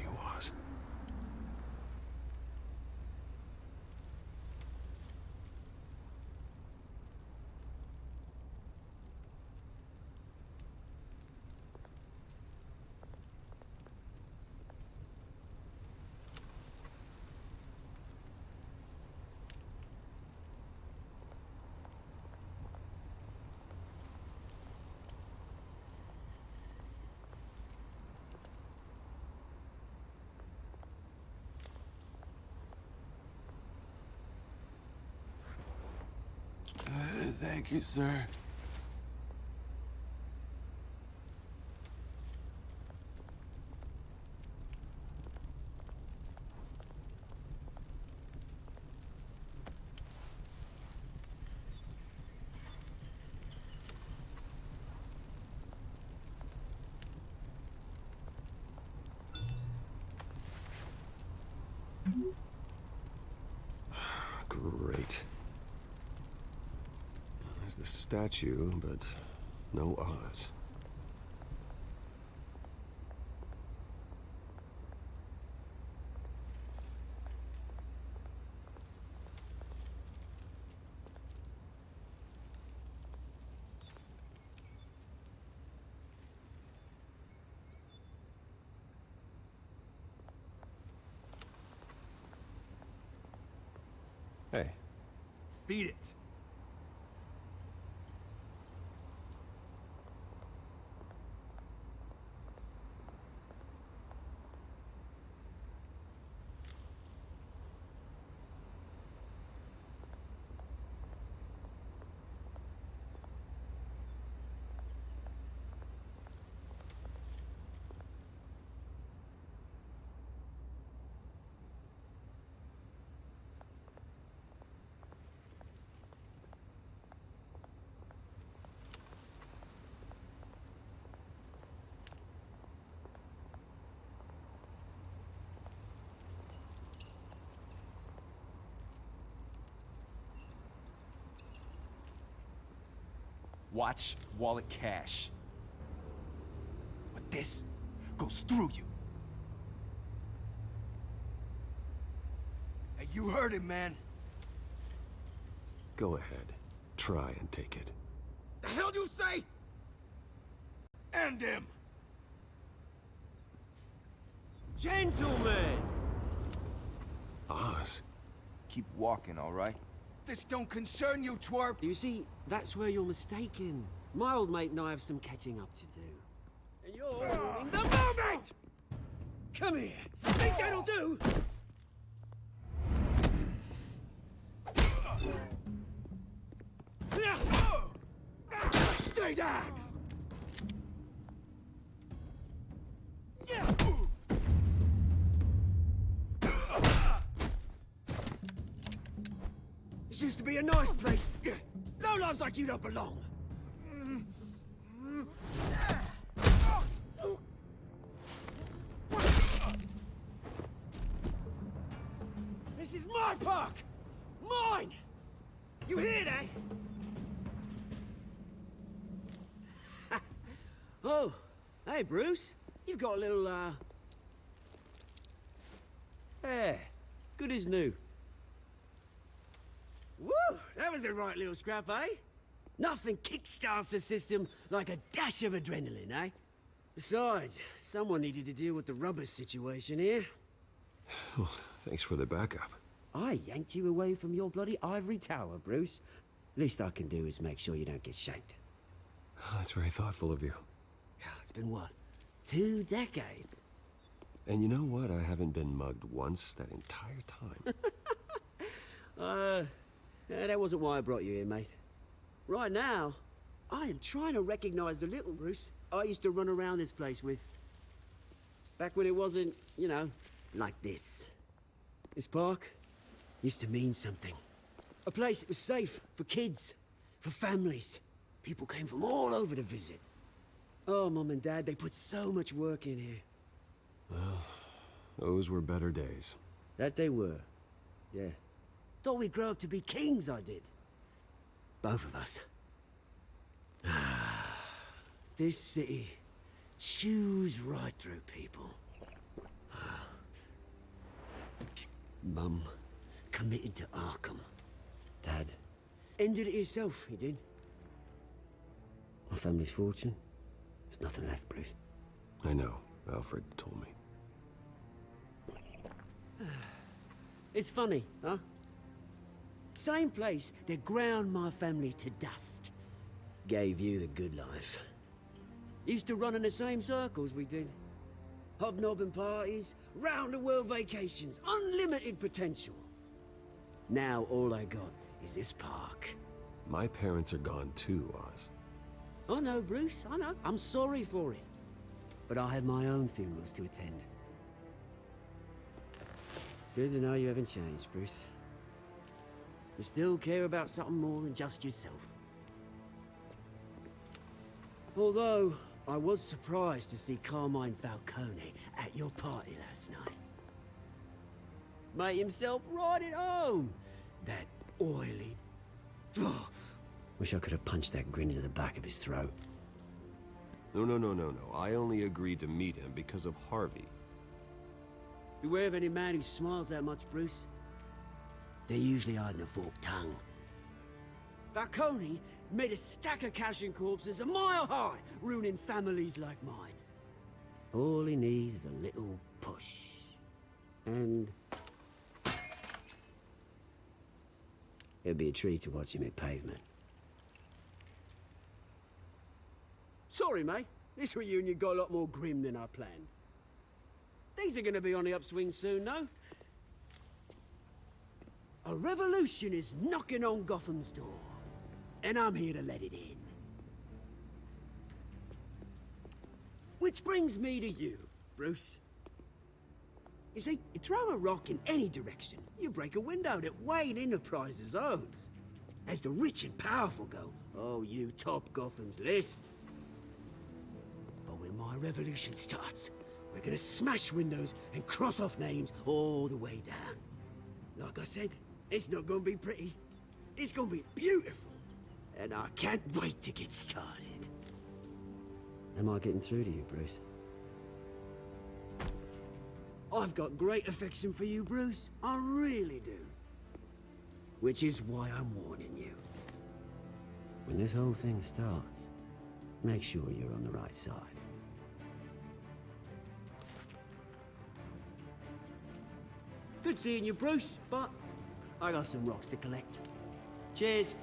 you, Oz. Thank you, sir. Great. There's the statue, but no Oz. Hey. Beat it. Watch wallet cash. But this goes through you. Hey, you heard him, man. Go ahead. Try and take it. The hell do you say? End him. Gentlemen! Oz? Keep walking, all right? This don't concern you, twerp. You see, that's where you're mistaken. My old mate and I have some catching up to do. And you're ruining the moment! Come here. Think that'll do? Stay down! This used to be a nice place. No lives like you don't belong. This is my park! Mine! You hear that? Oh, hey, Bruce. You've got a little, hair. Good as new. Woo! That was a right little scrap, eh? Nothing kickstarts the system like a dash of adrenaline, eh? Besides, someone needed to deal with the rubber situation here. Oh, thanks for the backup. I yanked you away from your bloody ivory tower, Bruce. Least I can do is make sure you don't get shanked. Oh, that's very thoughtful of you. It's been what? 2 decades? And you know what? I haven't been mugged once that entire time. That wasn't why I brought you here, mate. Right now, I am trying to recognize the little Bruce I used to run around this place with. Back when it wasn't, you know, like this. This park used to mean something. A place that was safe for kids, for families. People came from all over to visit. Oh, Mum and Dad, they put so much work in here. Well, those were better days. That they were. Yeah. Thought we'd grow up to be kings, I did. Both of us. This city chews right through people. Mum committed to Arkham. Dad ended it himself, he did. My family's fortune, there's nothing left, Bruce. I know. Alfred told me. It's funny, huh? Same place that ground my family to dust. Gave you the good life. Used to run in the same circles we did. Hobnobbing parties, round-the-world vacations, unlimited potential. Now all I got is this park. My parents are gone too, Oz. I know, Bruce, I know. I'm sorry for it. But I have my own funerals to attend. Good to know you haven't changed, Bruce. You still care about something more than just yourself. Although, I was surprised to see Carmine Falcone at your party last night. Made himself right at home. That oily... Wish I could have punched that grin into the back of his throat. No. I only agreed to meet him because of Harvey. Beware of any man who smiles that much, Bruce. They're usually hiding a forked tongue. Falcone made a stack of cashing corpses a mile high, ruining families like mine. All he needs is a little push. And... it'd be a treat to watch him hit pavement. Sorry, mate. This reunion got a lot more grim than I planned. Things are gonna be on the upswing soon, no? A revolution is knocking on Gotham's door. And I'm here to let it in. Which brings me to you, Bruce. You see, you throw a rock in any direction, you break a window that Wayne Enterprises owns. As the rich and powerful go, oh, you top Gotham's list. But when my revolution starts, we're gonna smash windows and cross off names all the way down. Like I said, it's not gonna be pretty. It's gonna be beautiful. And I can't wait to get started. Am I getting through to you, Bruce? I've got great affection for you, Bruce. I really do. Which is why I'm warning you. When this whole thing starts, make sure you're on the right side. Good seeing you, Bruce, but I got some rocks to collect. Cheers.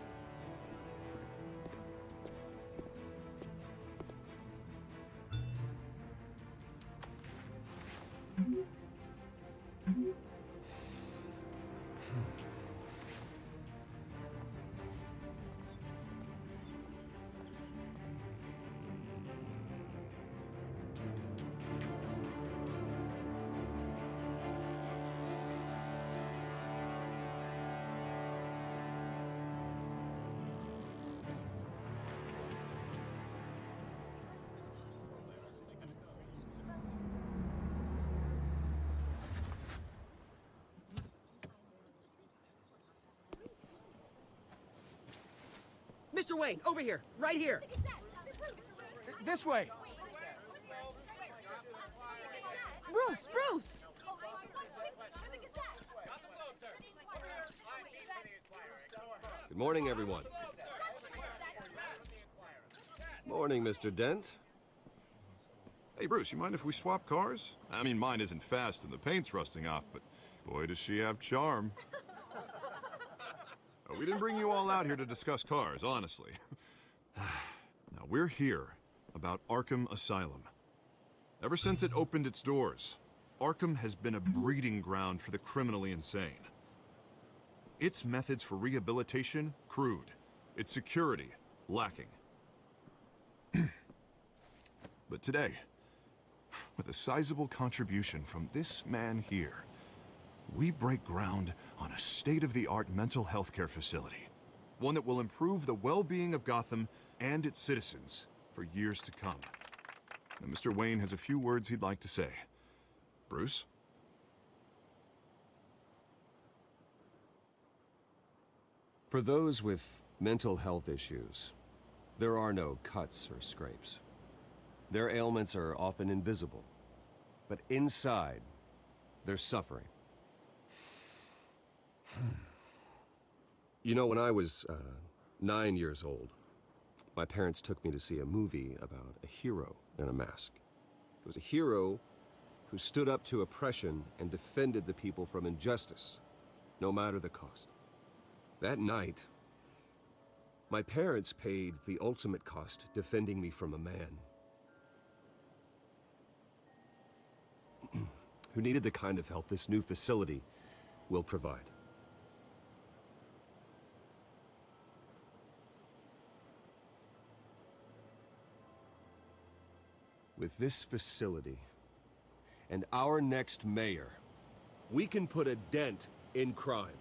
Mr. Wayne, over here, right here. This way. Bruce, Bruce! Good morning, everyone. Morning, Mr. Dent. Hey, Bruce, you mind if we swap cars? I mean, mine isn't fast and the paint's rusting off, but boy, does she have charm. We didn't bring you all out here to discuss cars, honestly. Now, we're here about Arkham Asylum. Ever since it opened its doors, Arkham has been a breeding ground for the criminally insane. Its methods for rehabilitation, crude. Its security, lacking. But today, with a sizable contribution from this man here, we break ground on a state-of-the-art mental health care facility. One that will improve the well-being of Gotham and its citizens for years to come. Now, Mr. Wayne has a few words he'd like to say. Bruce? For those with mental health issues, there are no cuts or scrapes. Their ailments are often invisible, but inside, they're suffering. You know, when I was 9 years old, my parents took me to see a movie about a hero in a mask. It was a hero who stood up to oppression and defended the people from injustice, no matter the cost. That night, my parents paid the ultimate cost defending me from a man who needed the kind of help this new facility will provide. With this facility and our next mayor, we can put a dent in crime.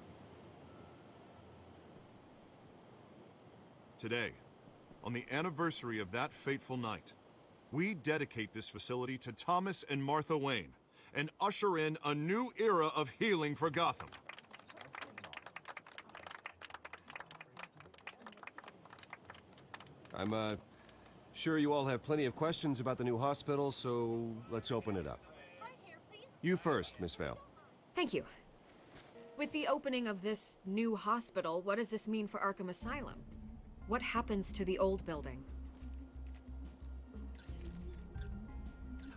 Today, on the anniversary of that fateful night, we dedicate this facility to Thomas and Martha Wayne and usher in a new era of healing for Gotham. I'm sure you all have plenty of questions about the new hospital, so let's open it up. You first, Miss Vale. Thank you. With the opening of this new hospital, what does this mean for Arkham Asylum? What happens to the old building?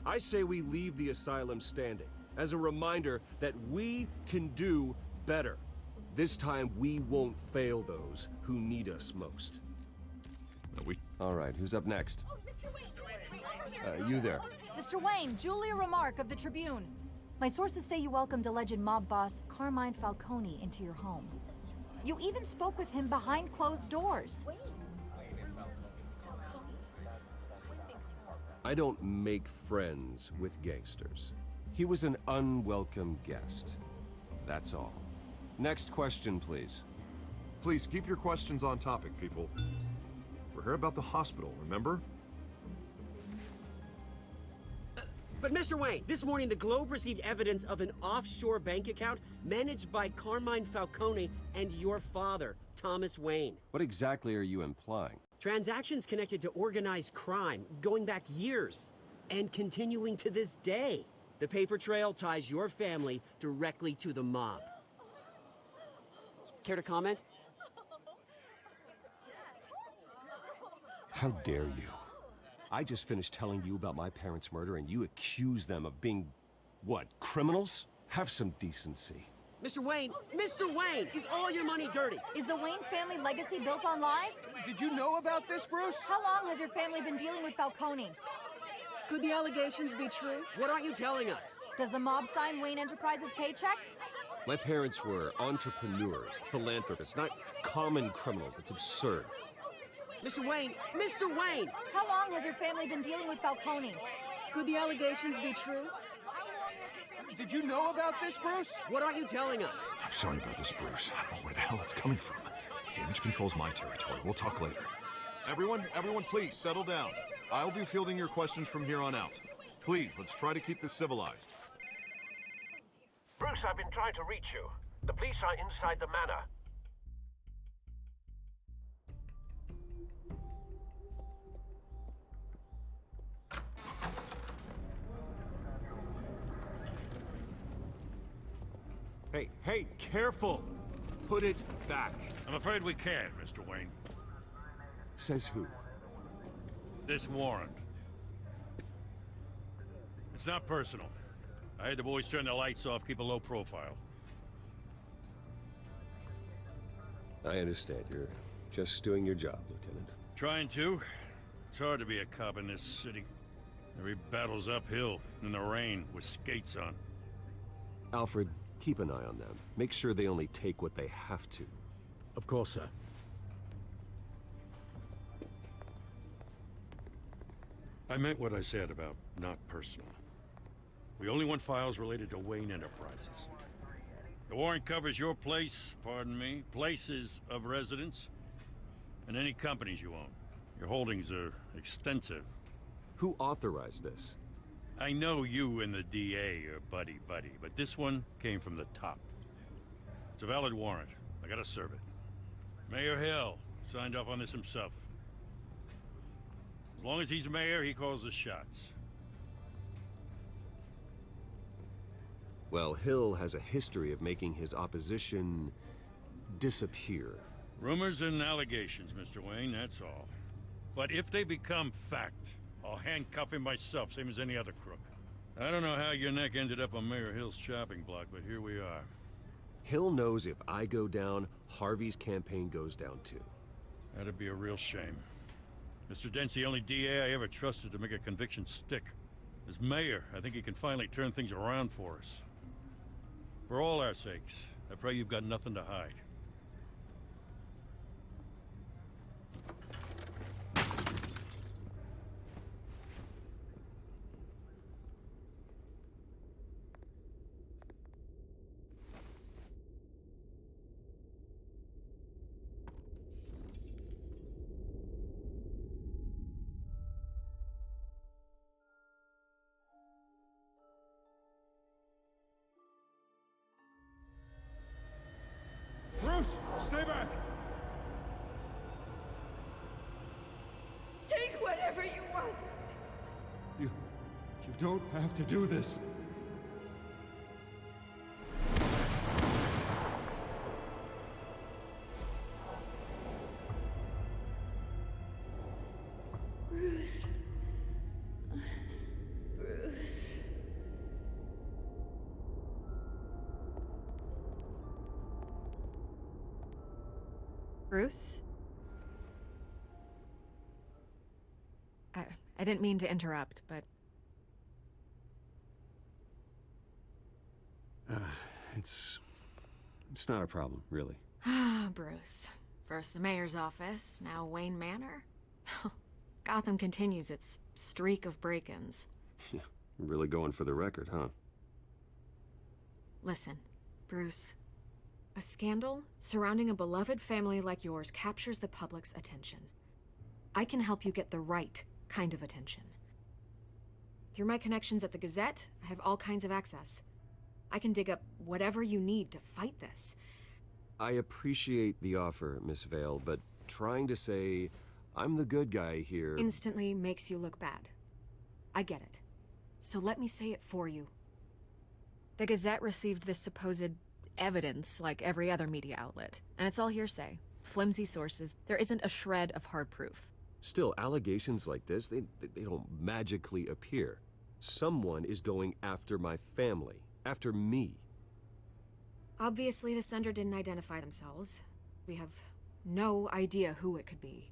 I say we leave the asylum standing as a reminder that we can do better. This time we won't fail those who need us most. All right, who's up next? You there. Mr. Wayne, Julia Remark of the Tribune. My sources say you welcomed alleged mob boss Carmine Falcone into your home. You even spoke with him behind closed doors. I don't make friends with gangsters. He was an unwelcome guest. That's all. Next question, please. Please keep your questions on topic, people. We're here about the hospital, remember? But Mr. Wayne, this morning the Globe received evidence of an offshore bank account managed by Carmine Falcone and your father, Thomas Wayne. What exactly are you implying? Transactions connected to organized crime, going back years, and continuing to this day. The paper trail ties your family directly to the mob. Care to comment? How dare you? I just finished telling you about my parents' murder and you accuse them of being, what, criminals? Have some decency. Mr. Wayne, is all your money dirty? Is the Wayne family legacy built on lies? Did you know about this, Bruce? How long has your family been dealing with Falcone? Could the allegations be true? What aren't you telling us? Does the mob sign Wayne Enterprises paychecks? My parents were entrepreneurs, philanthropists, not common criminals. It's absurd. Mr. Wayne! How long has your family been dealing with Falcone? Could the allegations be true? Did you know about this, Bruce? What aren't you telling us? I'm sorry about this, Bruce. I don't know where the hell it's coming from. Damage control's my territory. We'll talk later. Everyone, please, settle down. I'll be fielding your questions from here on out. Please, let's try to keep this civilized. Bruce, I've been trying to reach you. The police are inside the manor. Hey, careful! Put it back. I'm afraid we can't, Mr. Wayne. Says who? This warrant. It's not personal. I had the boys turn the lights off, keep a low profile. I understand. You're just doing your job, Lieutenant. Trying to. It's hard to be a cop in this city. Every battle's uphill, in the rain, with skates on. Alfred, keep an eye on them. Make sure they only take what they have to. Of course, sir. I meant what I said about not personal. We only want files related to Wayne Enterprises. The warrant covers your place, pardon me, places of residence, and any companies you own. Your holdings are extensive. Who authorized this? I know you and the DA are buddy-buddy, but this one came from the top. It's a valid warrant. I gotta serve it. Mayor Hill signed off on this himself. As long as he's mayor, he calls the shots. Well, Hill has a history of making his opposition disappear. Rumors and allegations, Mr. Wayne, that's all. But if they become fact, I'll handcuff him myself, same as any other crook. I don't know how your neck ended up on Mayor Hill's chopping block, but here we are. Hill knows if I go down, Harvey's campaign goes down too. That'd be a real shame. Mr. Dent's the only DA I ever trusted to make a conviction stick. As mayor, I think he can finally turn things around for us. For all our sakes, I pray you've got nothing to hide. Bruce, stay back! Take whatever you want. You don't have to do this. Bruce. Bruce. Bruce? I didn't mean to interrupt, but... It's not a problem, really. Ah, Bruce. First the mayor's office, now Wayne Manor. Gotham continues its streak of break-ins. Yeah, really going for the record, huh? Listen, Bruce. A scandal surrounding a beloved family like yours captures the public's attention. I can help you get the right kind of attention. Through my connections at the Gazette, I have all kinds of access. I can dig up whatever you need to fight this. I appreciate the offer, Miss Vale, but trying to say I'm the good guy here... Instantly makes you look bad. I get it. So let me say it for you. The Gazette received this supposed evidence like every other media outlet, and it's all hearsay. Flimsy sources. There isn't a shred of hard proof. Still, allegations like this, they don't magically appear. Someone is going after my family, after me. Obviously, the sender didn't identify themselves. We have no idea who it could be.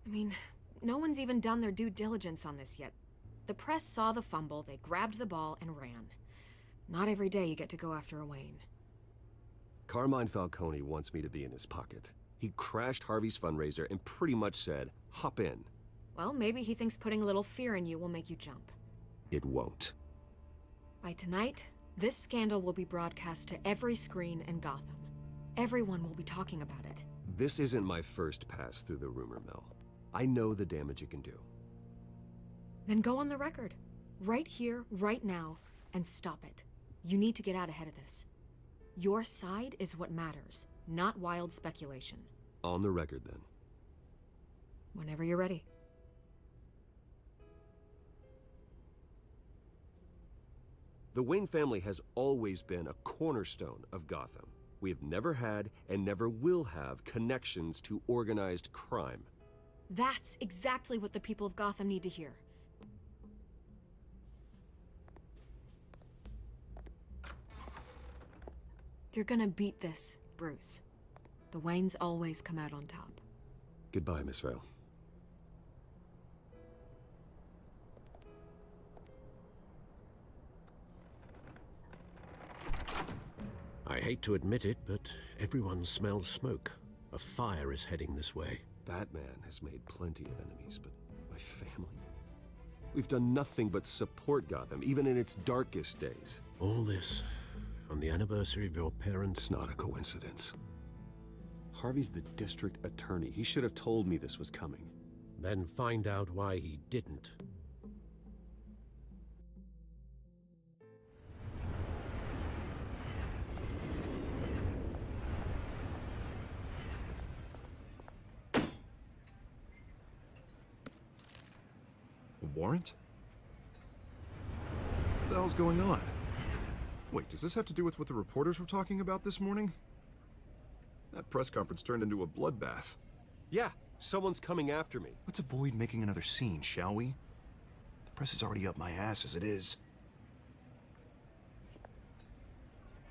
I mean, no one's even done their due diligence on this yet. The press saw the fumble, they grabbed the ball and ran. Not every day you get to go after a Wayne. Carmine Falcone wants me to be in his pocket. He crashed Harvey's fundraiser and pretty much said, hop in. Well, maybe he thinks putting a little fear in you will make you jump. It won't. By tonight, this scandal will be broadcast to every screen in Gotham. Everyone will be talking about it. This isn't my first pass through the rumor mill. I know the damage it can do. Then go on the record. Right here, right now, and stop it. You need to get out ahead of this. Your side is what matters, not wild speculation. On the record, then. Whenever you're ready. The Wayne family has always been a cornerstone of Gotham. We have never had and never will have connections to organized crime. That's exactly what the people of Gotham need to hear. You're gonna beat this, Bruce. The Waynes always come out on top. Goodbye, Miss Vale. I hate to admit it, but everyone smells smoke. A fire is heading this way. Batman has made plenty of enemies, but my family? We've done nothing but support Gotham, even in its darkest days. All this on the anniversary of your parents'... It's not a coincidence. Harvey's the district attorney. He should have told me this was coming. Then find out why he didn't. A warrant? What the hell's going on? Wait, does this have to do with what the reporters were talking about this morning? That press conference turned into a bloodbath. Yeah, someone's coming after me. Let's avoid making another scene, shall we? The press is already up my ass as it is.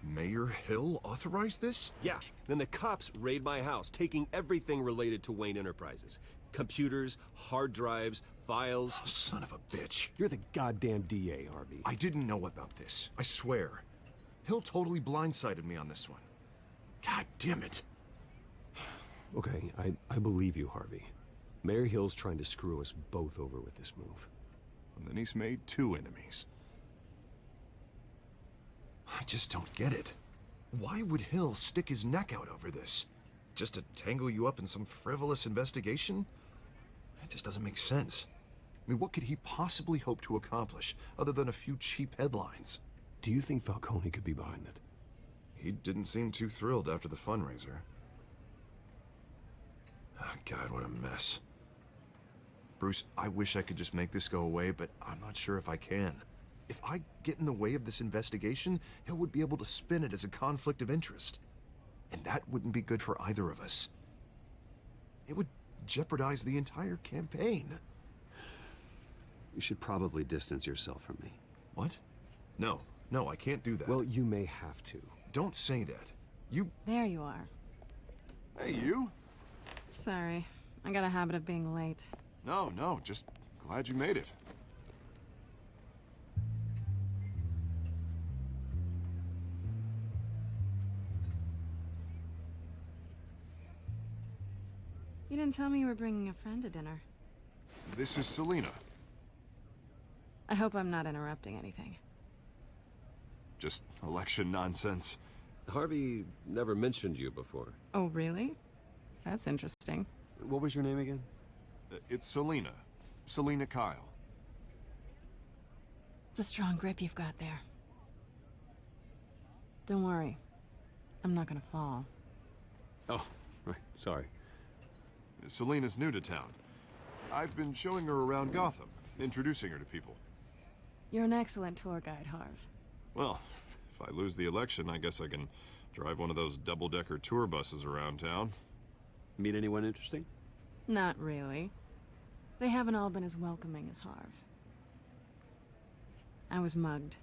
Mayor Hill authorized this? Yeah, then the cops raid my house, taking everything related to Wayne Enterprises. Computers, hard drives, files. Oh, son of a bitch. You're the goddamn DA, Harvey. I didn't know about this. I swear. Hill totally blindsided me on this one. God damn it. Okay, I believe you, Harvey. Mayor Hill's trying to screw us both over with this move. And then he's made 2 enemies. I just don't get it. Why would Hill stick his neck out over this? Just to tangle you up in some frivolous investigation? It just doesn't make sense. I mean, what could he possibly hope to accomplish other than a few cheap headlines? Do you think Falcone could be behind it? He didn't seem too thrilled after the fundraiser. Oh, God, what a mess. Bruce, I wish I could just make this go away, but I'm not sure if I can. If I get in the way of this investigation, Hill would be able to spin it as a conflict of interest. And that wouldn't be good for either of us. It would jeopardize the entire campaign. You should probably distance yourself from me. What? No, I can't do that. Well, you may have to. Don't say that. You... There you are. Hey, you? Sorry, I got a habit of being late. No, just glad you made it. You didn't tell me you were bringing a friend to dinner. This is Selina. I hope I'm not interrupting anything. Just election nonsense. Harvey never mentioned you before. Oh, really? That's interesting. What was your name again? It's Selina. Selina Kyle. It's a strong grip you've got there. Don't worry. I'm not gonna fall. Oh, right, sorry. Selina's new to town. I've been showing her around Gotham, introducing her to people. You're an excellent tour guide, Harv. Well, if I lose the election, I guess I can drive one of those double-decker tour buses around town. Meet anyone interesting? Not really. They haven't all been as welcoming as Harv. I was mugged.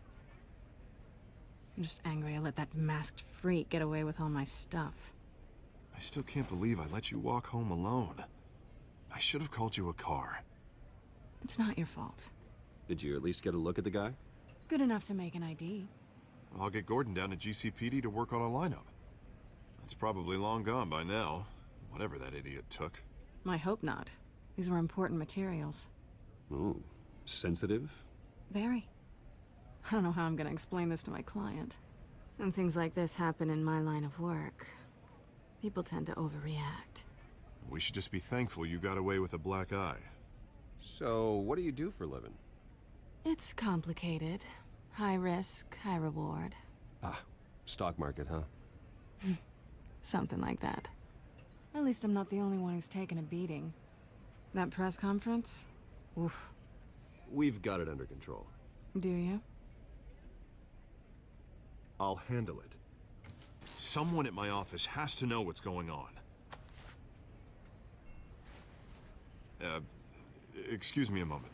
I'm just angry I let that masked freak get away with all my stuff. I still can't believe I let you walk home alone. I should have called you a car. It's not your fault. Did you at least get a look at the guy? Good enough to make an ID. I'll get Gordon down to GCPD to work on a lineup. That's probably long gone by now, whatever that idiot took. I hope not. These were important materials. Ooh, sensitive? Very. I don't know how I'm gonna explain this to my client. When things like this happen in my line of work, people tend to overreact. We should just be thankful you got away with a black eye. So, what do you do for a living? It's complicated. High risk, high reward. Ah, stock market, huh? Something like that. At least I'm not the only one who's taken a beating. That press conference? Oof. We've got it under control. Do you? I'll handle it. Someone at my office has to know what's going on. Excuse me a moment.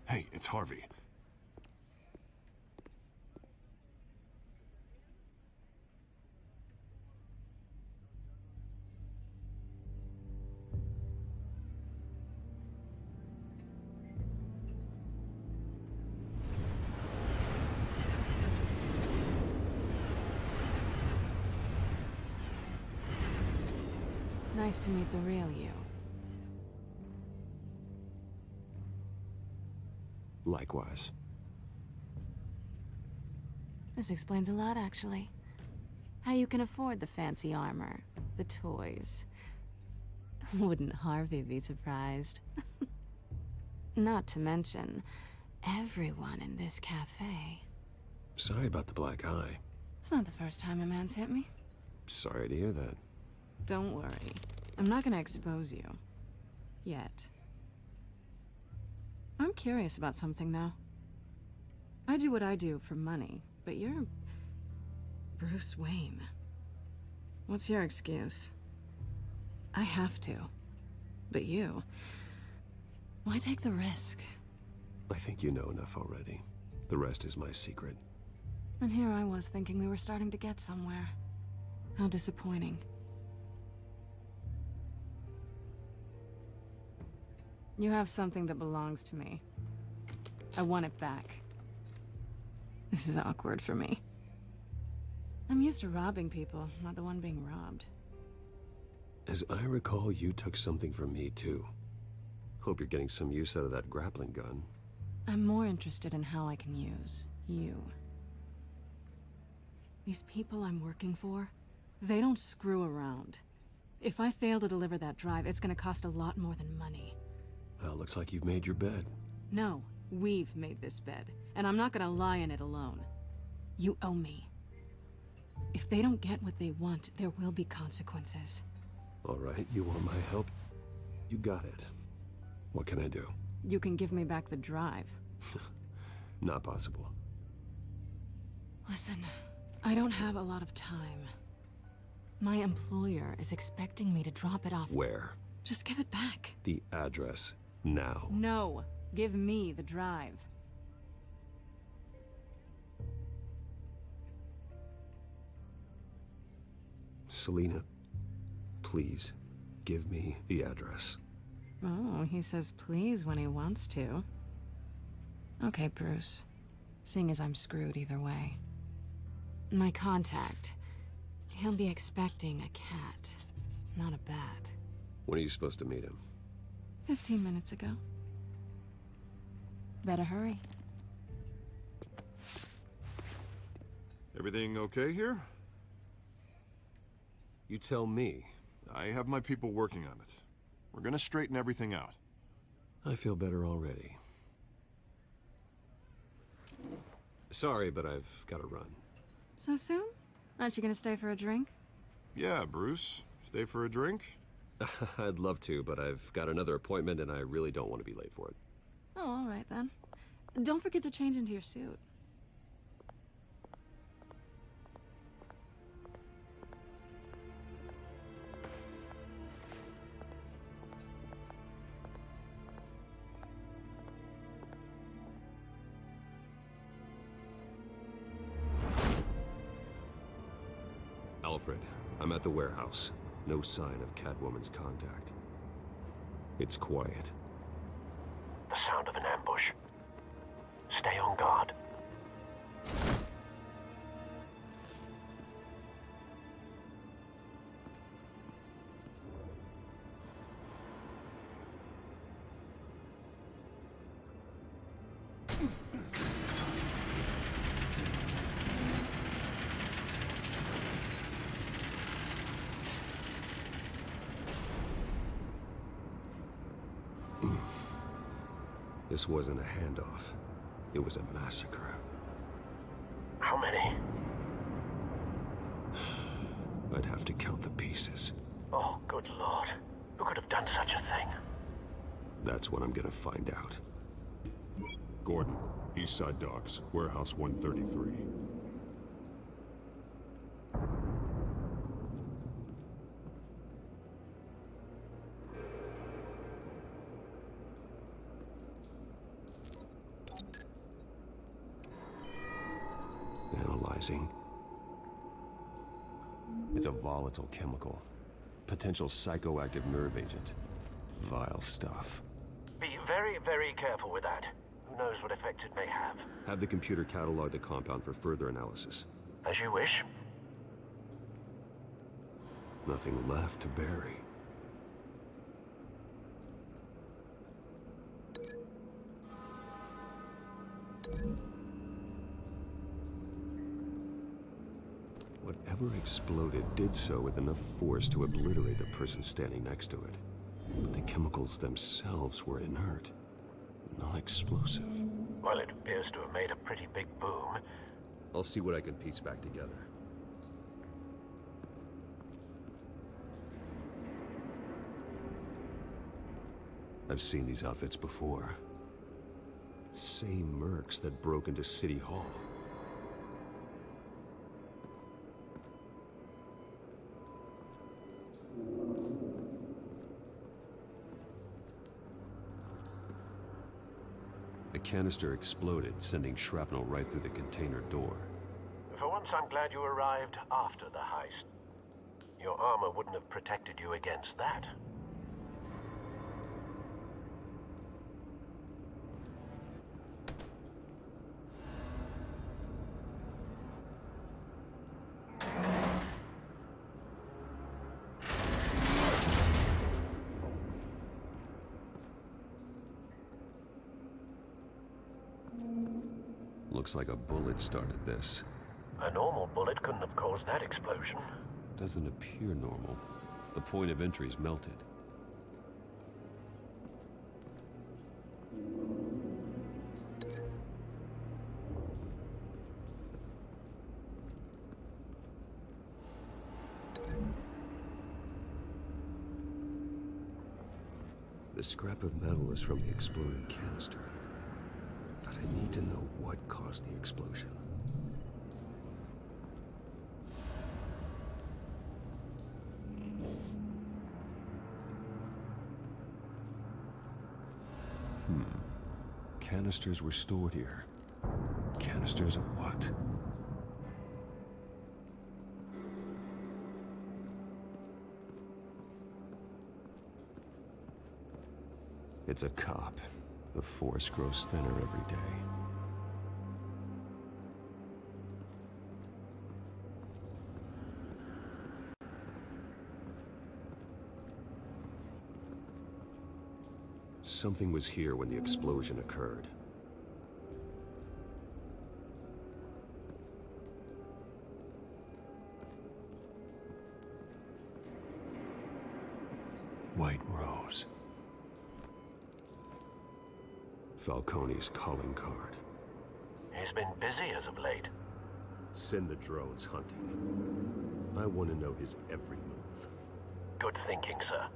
Hey, it's Harvey. Nice to meet the real you. Likewise. This explains a lot, actually. How you can afford the fancy armor, the toys. Wouldn't Harvey be surprised? Not to mention, everyone in this cafe. Sorry about the black eye. It's not the first time a man's hit me. Sorry to hear that. Don't worry. I'm not gonna expose you. Yet. I'm curious about something, though. I do what I do for money, but you're Bruce Wayne. What's your excuse? I have to. But you... why take the risk? I think you know enough already. The rest is my secret. And here I was thinking we were starting to get somewhere. How disappointing. You have something that belongs to me. I want it back. This is awkward for me. I'm used to robbing people, not the one being robbed. As I recall, you took something from me, too. Hope you're getting some use out of that grappling gun. I'm more interested in how I can use you. These people I'm working for, they don't screw around. If I fail to deliver that drive, it's gonna cost a lot more than money. Well, looks like you've made your bed. No, we've made this bed, and I'm not gonna lie in it alone. You owe me. If they don't get what they want, there will be consequences. All right, you want my help? You got it. What can I do? You can give me back the drive. Not possible. Listen, I don't have a lot of time. My employer is expecting me to drop it off. Where? Just give it back. The address. Now. No, give me the drive. Selina, please, give me the address. Oh, he says please when he wants to. Okay, Bruce. Seeing as I'm screwed either way. My contact. He'll be expecting a cat, not a bat. When are you supposed to meet him? 15 minutes ago. Better hurry. Everything okay here? You tell me. I have my people working on it. We're gonna straighten everything out. I feel better already. Sorry, but I've got to run. So soon? Aren't you gonna stay for a drink? Yeah, Bruce. Stay for a drink? I'd love to, but I've got another appointment and I really don't want to be late for it. Oh, all right then. Don't forget to change into your suit. Alfred, I'm at the warehouse. No sign of Catwoman's contact. It's quiet. The sound of an ambush. Stay on guard. This wasn't a handoff. It was a massacre. How many? I'd have to count the pieces. Oh, good lord. Who could have done such a thing? That's what I'm gonna find out. Gordon, Eastside Docks, Warehouse 133. Analyzing. It's a volatile chemical. Potential psychoactive nerve agent. Vile stuff. Be very, very careful with that. Who knows what effect it may have. Have the computer catalog the compound for further analysis. As you wish. Nothing left to bury. Whatever exploded did so with enough force to obliterate the person standing next to it. But the chemicals themselves were inert, non-explosive. Well, it appears to have made a pretty big boom. I'll see what I can piece back together. I've seen these outfits before. Same mercs that broke into City Hall. The canister exploded, sending shrapnel right through the container door. For once, I'm glad you arrived after the heist. Your armor wouldn't have protected you against that. Looks like a bullet started this. A normal bullet couldn't have caused that explosion. Doesn't appear normal. The point of entry's melted. The scrap of metal is from the exploded canister. But I need to know what caused the explosion. Canisters were stored here. Canisters of what? It's a cop. The force grows thinner every day. Something was here when the explosion occurred. White Rose. Falcone's calling card. He's been busy as of late. Send the drones hunting. I want to know his every move. Good thinking, sir.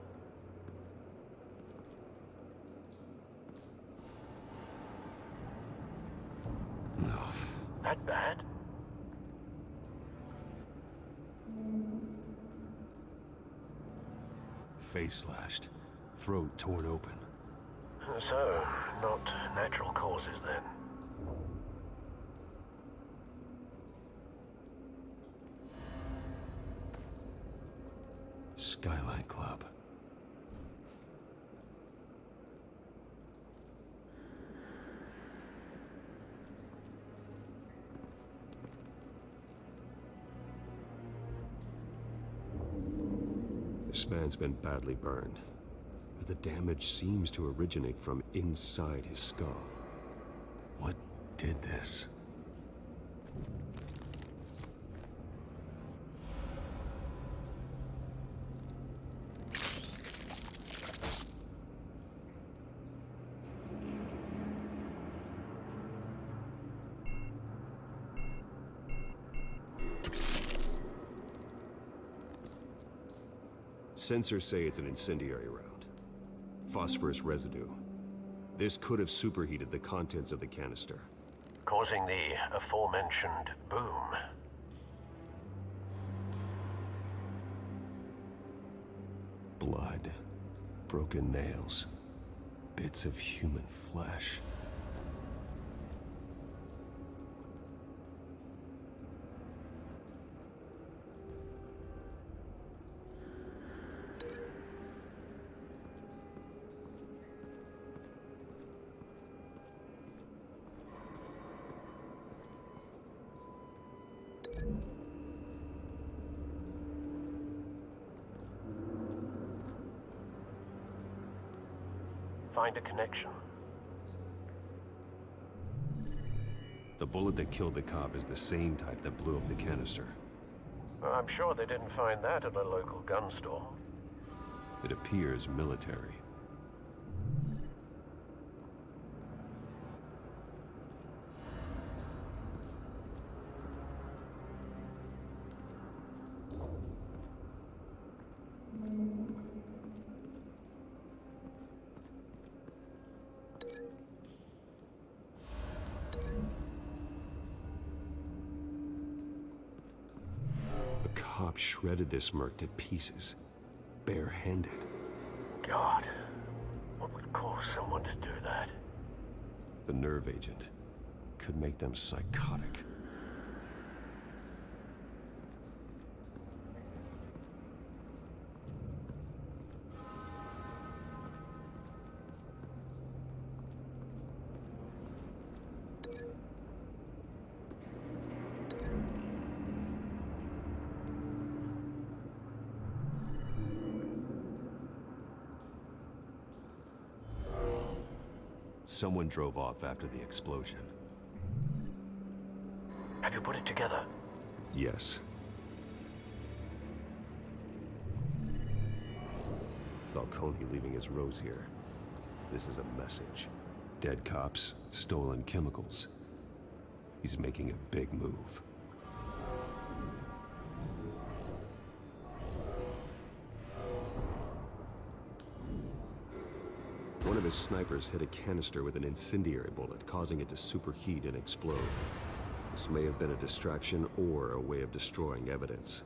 No. That bad? Face slashed. Throat torn open. So, not natural causes then. Skyline Club. This man's been badly burned, but the damage seems to originate from inside his skull. What did this? Sensors say it's an incendiary round. Phosphorus residue. This could have superheated the contents of the canister. Causing the aforementioned boom. Blood. Broken nails. Bits of human flesh. Find a connection. The bullet that killed the cop is the same type that blew up the canister. I'm sure they didn't find that at a local gun store. It appears military. cop shredded this merc to pieces, barehanded. God, what would cause someone to do that? The nerve agent could make them psychotic. Someone drove off after the explosion. Have you put it together? Yes. Falcone leaving his rose here. This is a message. Dead cops, stolen chemicals. He's making a big move. One of his snipers hit a canister with an incendiary bullet, causing it to superheat and explode. This may have been a distraction or a way of destroying evidence.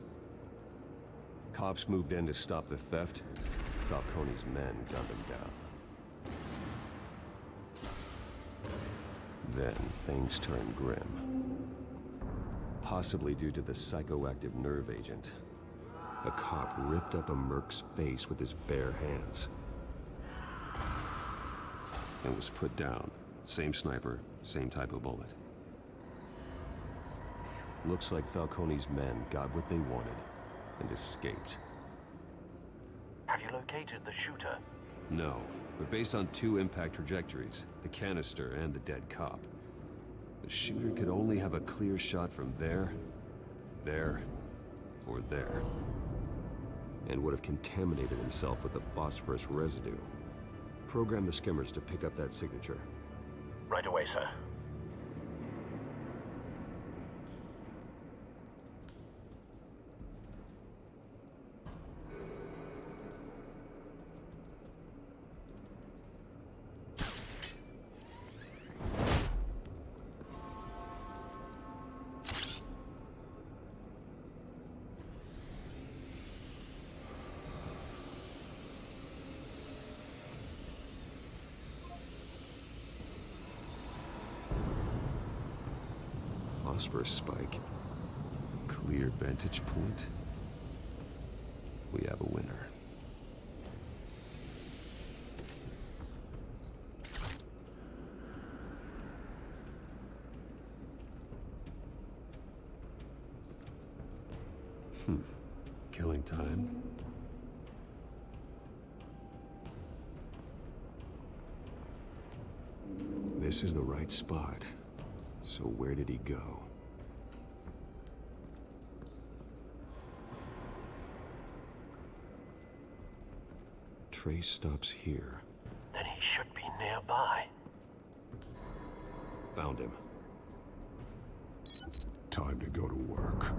Cops moved in to stop the theft. Falcone's men gunned him down. Then things turned grim. Possibly due to the psychoactive nerve agent. A cop ripped up a merc's face with his bare hands. And was put down. Same sniper, same type of bullet. Looks like Falcone's men got what they wanted and escaped. Have you located the shooter? No, but based on two impact trajectories, the canister and the dead cop, the shooter could only have a clear shot from there, or there, and would have contaminated himself with the phosphorus residue. Program the skimmers to pick up that signature. Right away, sir. Phosphorus spike. Clear vantage point. We have a winner. Killing time. This is the right spot. So where did he go? Trace stops here. Then he should be nearby. Found him. Time to go to work.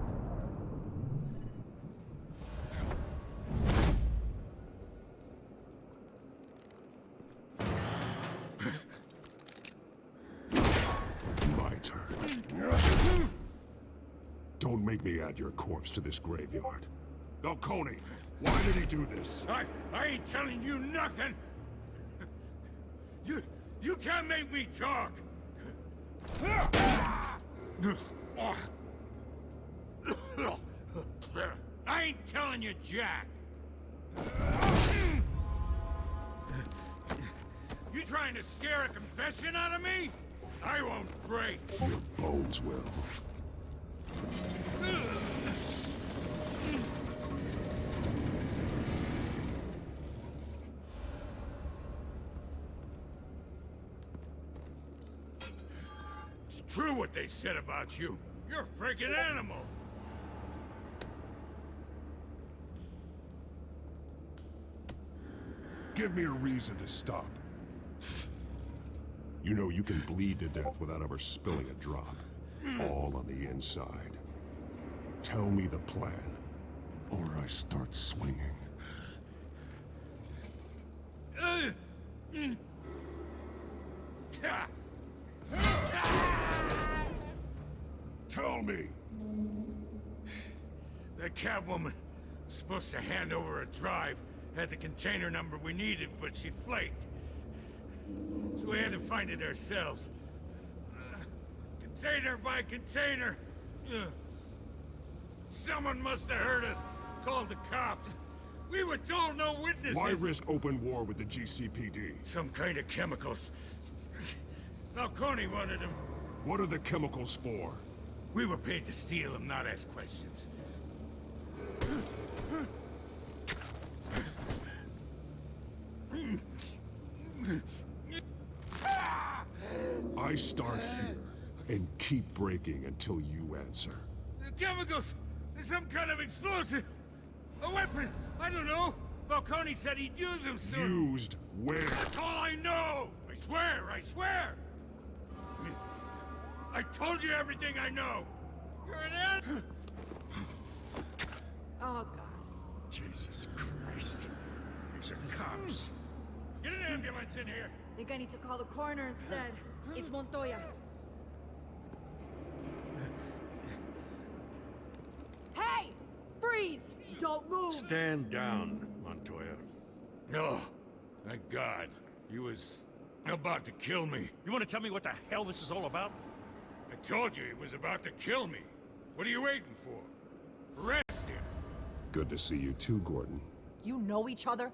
My turn. Don't make me add your corpse to this graveyard. Falcone, why did he do this? I ain't telling you nothing! You can't make me talk! I ain't telling you, Jack! You trying to scare a confession out of me? I won't break! Your bones will. It's true what they said about you. You're a freaking animal! Give me a reason to stop. You know you can bleed to death without ever spilling a drop. All on the inside. Tell me the plan, or I start swinging. Tell me! That Catwoman was supposed to hand over a drive, had the container number we needed, but she flaked. So we had to find it ourselves. Container by container. Someone must have heard us, called the cops. We were told no witnesses. Why risk open war with the GCPD? Some kind of chemicals. Falcone wanted them. What are the chemicals for? We were paid to steal them, not ask questions. I start here and keep breaking until you answer. The chemicals! There's some kind of explosive! A weapon! I don't know! Falcone said he'd use them soon! Used where? That's all I know! I swear! I swear! I told you everything I know! You're an Oh, God. Jesus Christ. These are cops. Get an ambulance in here! Think I need to call the coroner instead. It's Montoya. Hey! Freeze! Don't move! Stand down, Montoya. No. Thank God. He was about to kill me. You want to tell me what the hell this is all about? I told you he was about to kill me. What are you waiting for? Arrest him. Good to see you too, Gordon. You know each other?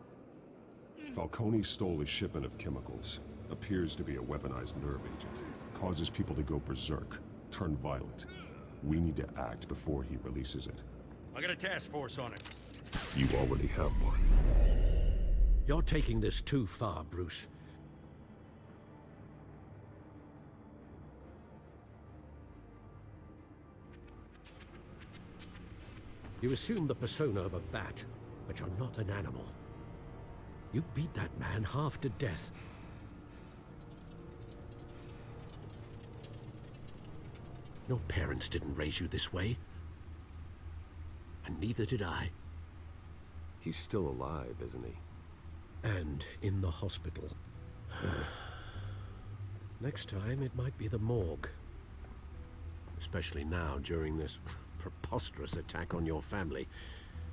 Falcone stole a shipment of chemicals. Appears to be a weaponized nerve agent. Causes people to go berserk, turn violent. We need to act before he releases it. I got a task force on it. You already have one. You're taking this too far, Bruce. You assume the persona of a bat, but you're not an animal. You beat that man half to death. Your parents didn't raise you this way. And neither did I. He's still alive, isn't he? And in the hospital. Next time, it might be the morgue. Especially now, during this preposterous attack on your family.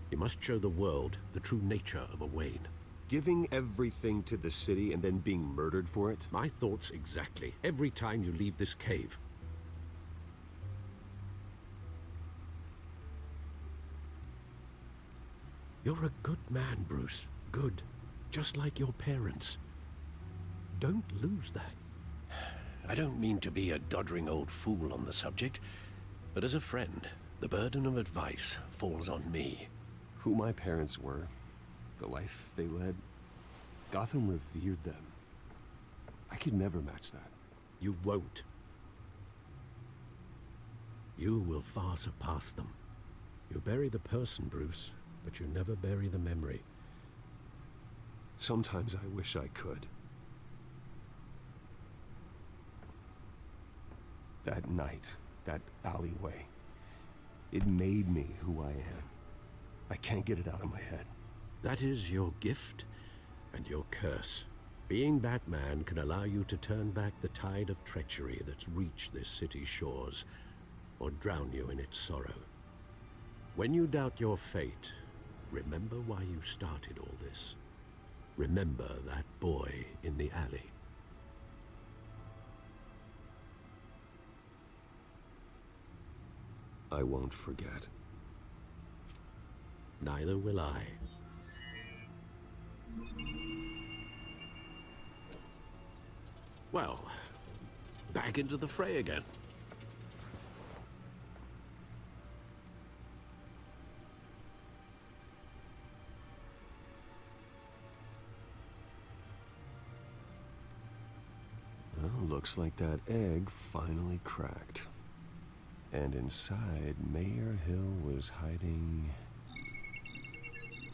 You must show the world the true nature of a Wayne. Giving everything to the city and then being murdered for it? My thoughts exactly. Every time you leave this cave. You're a good man, Bruce. Good. Just like your parents. Don't lose that. I don't mean to be a doddering old fool on the subject, but as a friend, the burden of advice falls on me. Who my parents were, the life they led, Gotham revered them. I could never match that. You won't. You will far surpass them. You bury the person, Bruce, but you never bury the memory. Sometimes I wish I could. That night, that alleyway, it made me who I am. I can't get it out of my head. That is your gift and your curse. Being Batman can allow you to turn back the tide of treachery that's reached this city's shores, or drown you in its sorrow. When you doubt your fate, remember why you started all this. Remember that boy in the alley. I won't forget. Neither will I. Well, back into the fray again. Well, looks like that egg finally cracked. And inside, Mayor Hill was hiding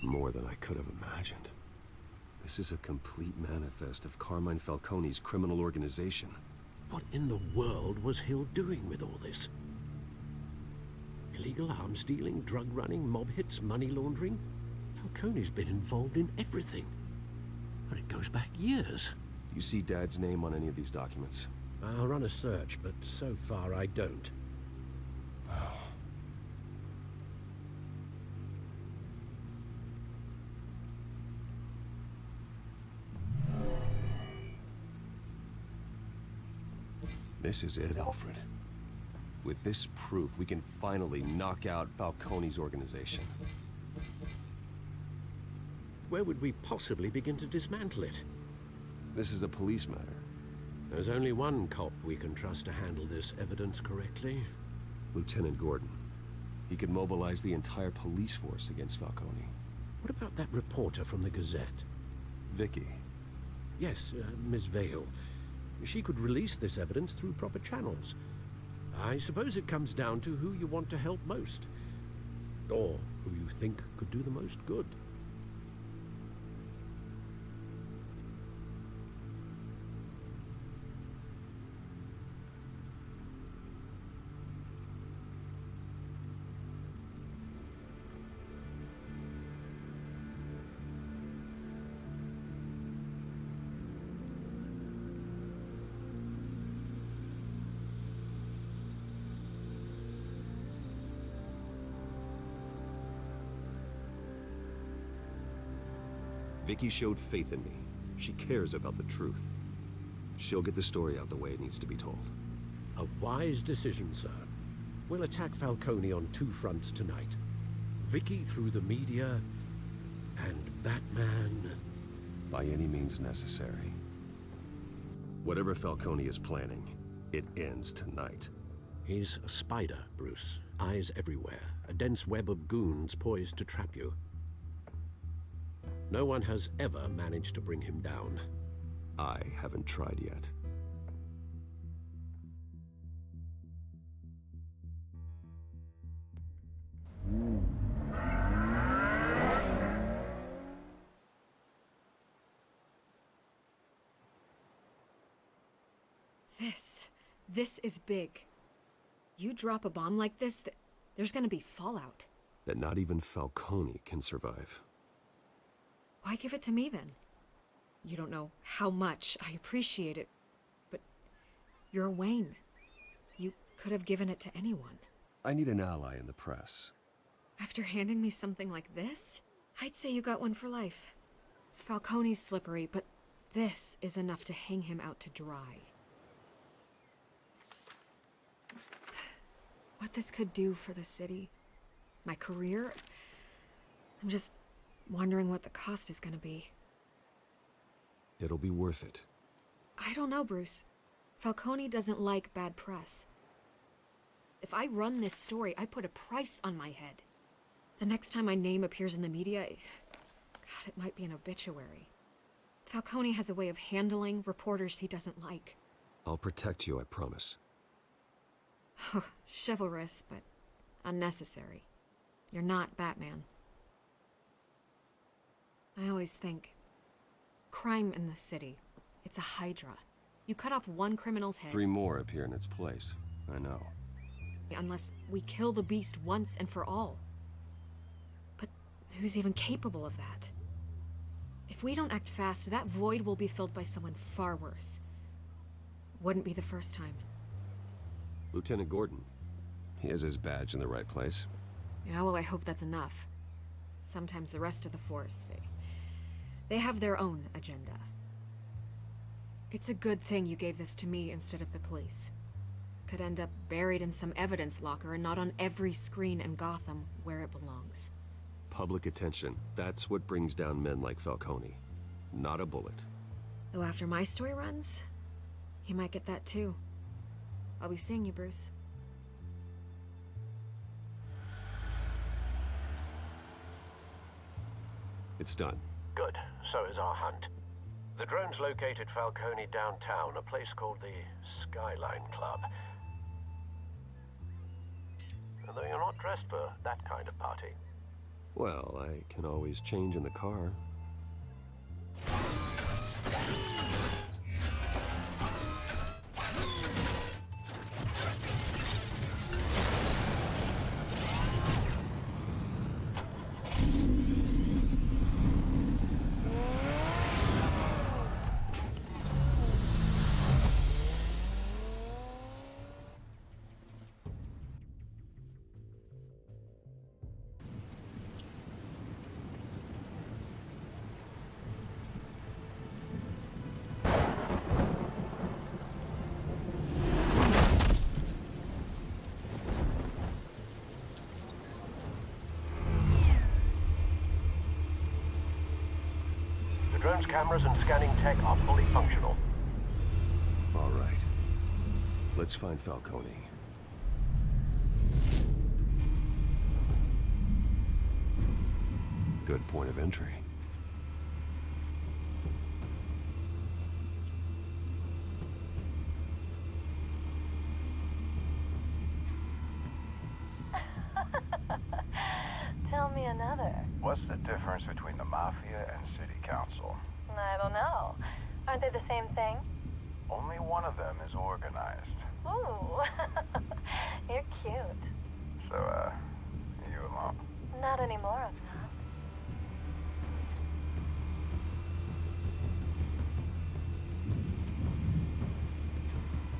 more than I could have imagined. This is a complete manifest of Carmine Falcone's criminal organization. What in the world was Hill doing with all this? Illegal arms dealing, drug running, mob hits, money laundering? Falcone's been involved in everything. And it goes back years. You see Dad's name on any of these documents? I'll run a search, but so far I don't. This is it, Alfred. With this proof, we can finally knock out Falcone's organization. Where would we possibly begin to dismantle it? This is a police matter. There's only one cop we can trust to handle this evidence correctly. Lieutenant Gordon. He could mobilize the entire police force against Falcone. What about that reporter from the Gazette? Vicky. Yes, Miss Vale. She could release this evidence through proper channels. I suppose it comes down to who you want to help most. Or who you think could do the most good. Vicky showed faith in me. She cares about the truth. She'll get the story out the way it needs to be told. A wise decision, sir. We'll attack Falcone on two fronts tonight. Vicky through the media, and Batman... by any means necessary. Whatever Falcone is planning, it ends tonight. He's a spider, Bruce. Eyes everywhere. A dense web of goons poised to trap you. No one has ever managed to bring him down. I haven't tried yet. This is big. You drop a bomb like this, there's gonna be fallout. That not even Falcone can survive. Why give it to me then? You don't know how much I appreciate it, but you're Wayne. You could have given it to anyone. I need an ally in the press. After handing me something like this, I'd say you got one for life. Falcone's slippery, but this is enough to hang him out to dry. What this could do for the city, my career, I'm just wondering what the cost is gonna be. It'll be worth it. I don't know, Bruce. Falcone doesn't like bad press. If I run this story, I put a price on my head. The next time my name appears in the media, God, it might be an obituary. Falcone has a way of handling reporters he doesn't like. I'll protect you, I promise. Chivalrous, but unnecessary. You're not Batman. I always think, crime in the city, it's a hydra. You cut off one criminal's head... 3 more appear in its place. I know. Unless we kill the beast once and for all. But who's even capable of that? If we don't act fast, that void will be filled by someone far worse. Wouldn't be the first time. Lieutenant Gordon. He has his badge in the right place. Yeah, well, I hope that's enough. Sometimes the rest of the force, they have their own agenda. It's a good thing you gave this to me instead of the police. Could end up buried in some evidence locker and not on every screen in Gotham where it belongs. Public attention. That's what brings down men like Falcone. Not a bullet. Though after my story runs, he might get that too. I'll be seeing you, Bruce. It's done. Good. So is our hunt. The drones located Falcone downtown, a place called the Skyline Club. Although you're not dressed for that kind of party. Well, I can always change in the car. cameras and scanning tech are fully functional. All right. Let's find Falcone. Good point of entry. Tell me another. What's the difference between the Mafia and City Council? I don't know. Aren't they the same thing? Only one of them is organized. Ooh, you're cute. So, you alone? Not anymore, I'm not.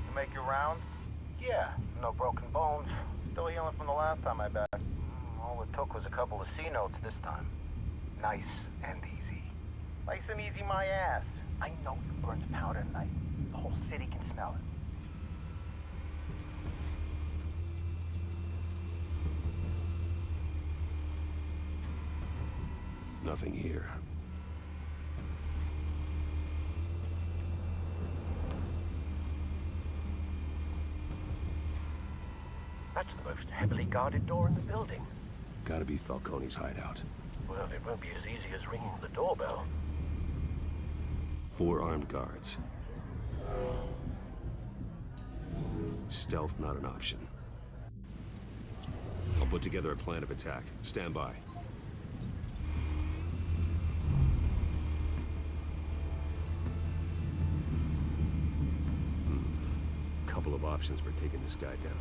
You make your round? Yeah, no broken bones. Still healing from the last time I backed. All it took was a couple of C notes this time. Nice and easy. Nice and easy my ass. I know you burned powder tonight. The whole city can smell it. Nothing here. That's the most heavily guarded door in the building. Gotta be Falcone's hideout. Well, it won't be as easy as ringing the doorbell. 4 armed guards. Stealth not an option. I'll put together a plan of attack. Stand by. Couple of options for taking this guy down.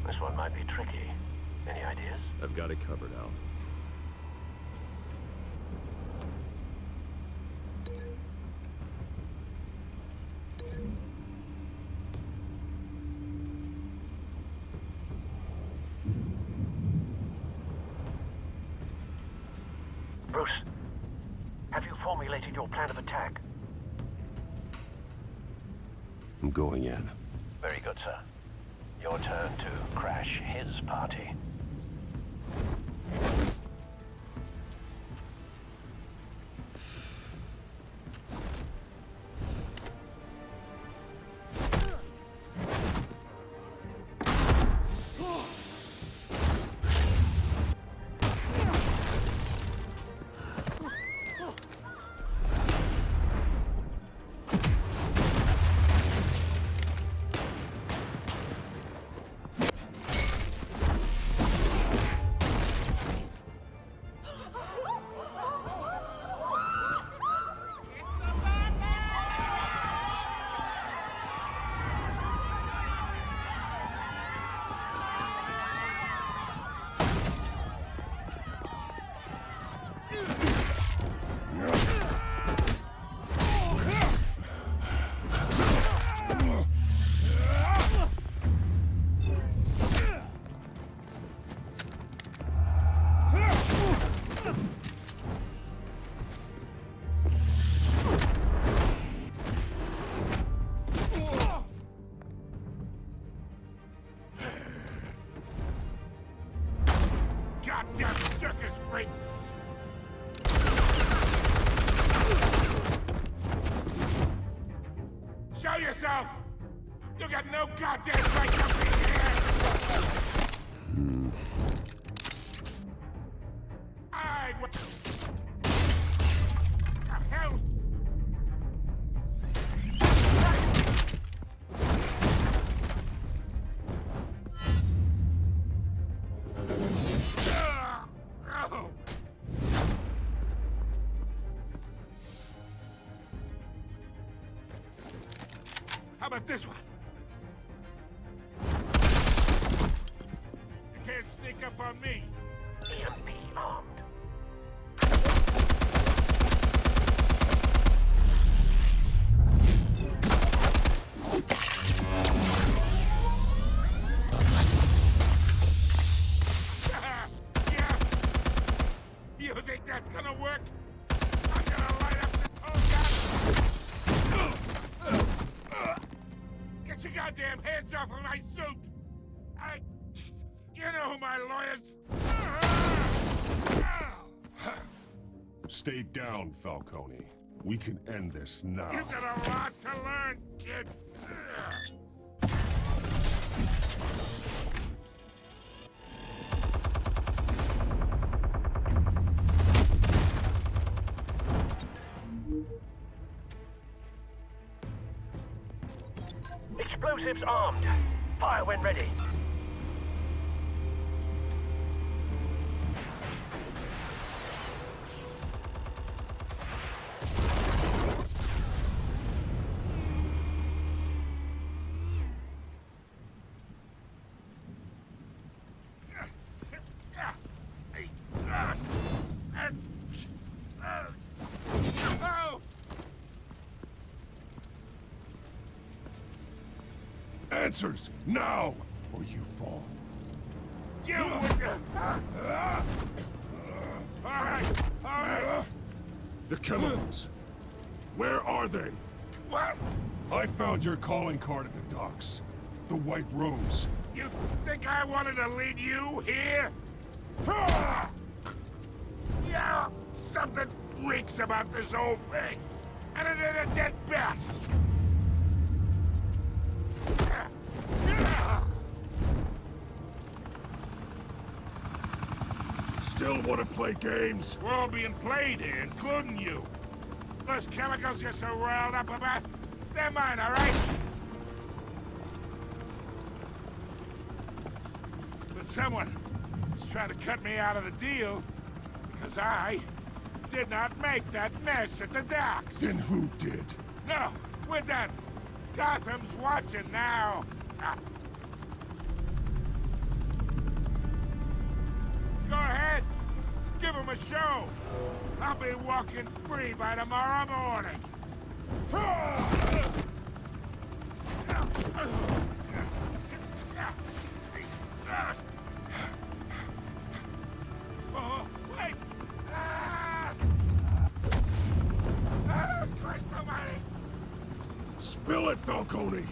This one might be tricky. Any ideas? I've got it covered, Al. Bruce, have you formulated your plan of attack? I'm going in. Very good, sir. Your turn to crash his party. goddamn circus freak! Show yourself! You got no goddamn right to be here! What the hell? How about this one? You can't sneak up on me. EMP armed. You think that's gonna work? I'm gonna light up the tow gun! Get your goddamn hands off of my suit! You know who my lawyers... Stay down, Falcone. We can end this now. You got a lot to learn, kid! Explosives armed. Fire when ready. Answers, now, or you fall. You would... Alright. The chemicals. Where are they? What? I found your calling card at the docks. The White Rose. You think I wanted to lead you here? Yeah, something reeks about this whole thing. And it ain't a dead bat. Still want to play games? We're all being played here, including you. Those chemicals you're so riled up about, they're mine, all right? But someone is trying to cut me out of the deal because I did not make that mess at the docks. Then who did? No, we're done. Gotham's watching now. Go ahead. Give him a show. I'll be walking free by tomorrow morning. Oh, wait! Christ almighty! Spill it, Falcone,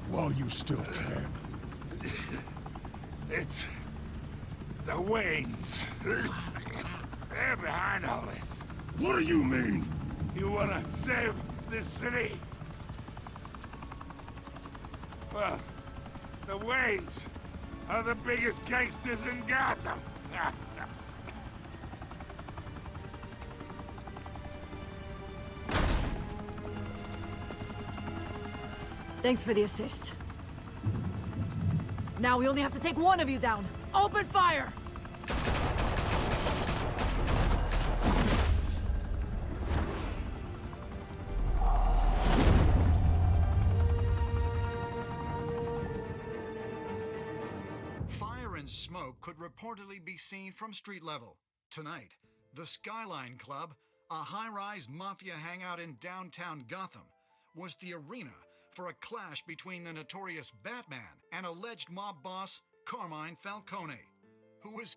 while you still can. It's... the Waynes. They're behind all this. What do you mean? You wanna save this city? Well, the Waynes are the biggest gangsters in Gotham. Thanks for the assist. Now we only have to take one of you down. Open fire! Fire and smoke could reportedly be seen from street level. Tonight, the Skyline Club, a high-rise mafia hangout in downtown Gotham, was the arena for a clash between the notorious Batman and alleged mob boss Carmine Falcone, who was